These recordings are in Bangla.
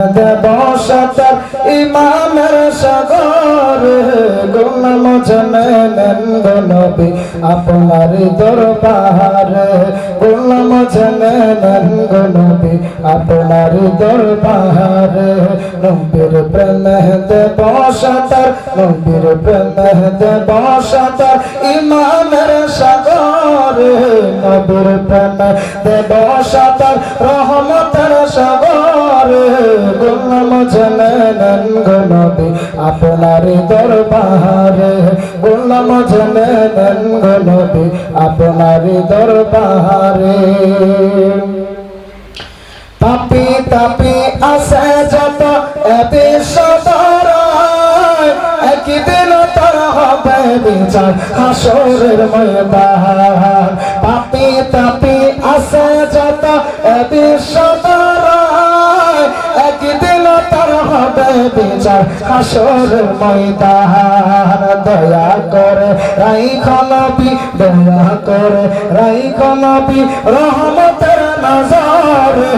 বসতার ইমানের সাগর গোলাম জানেন গো নবী আপনার দরবারে গোলাম জানেন গো নবী আপনার দরবারে নবীর প্রেমে বসতার নবীর প্রেমে বসতার ইমানের সাগর নবীর প্রেমে বসতার রহমতের সাগর গোলাম জানেন গো নবী আপনার দরবারে গোলাম জানেন গো নবী আপনার দরবারে পাপি তাপি আছে যত বিশ্বদরায় একদিন তার হবে বিচার হাসরের ময়দান পাপি তাপি আছে যত বিশ্বদরায় একদিন তার হবে বিচার হাসরের ময়দান দয়া করে রাইখো নবী দয়া করে রাইখো নবী রহমতের নজরে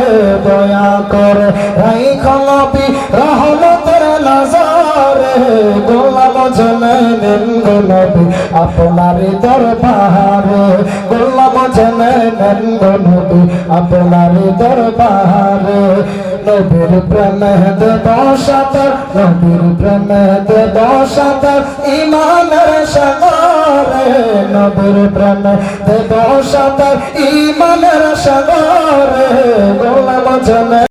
দয়া করে রাইখো নবী রহমতের নজরে গোলাম জানেন গো নবী আপনার দরবারে গোলাম জানেন গো নবী আপনার দরবারে নবীর প্রেমে বসতার নবীর প্রেমে বসতার ইমানের সাগরে নবীর প্রেমে বসতার ইমানের সাগরে গোলাম জানেন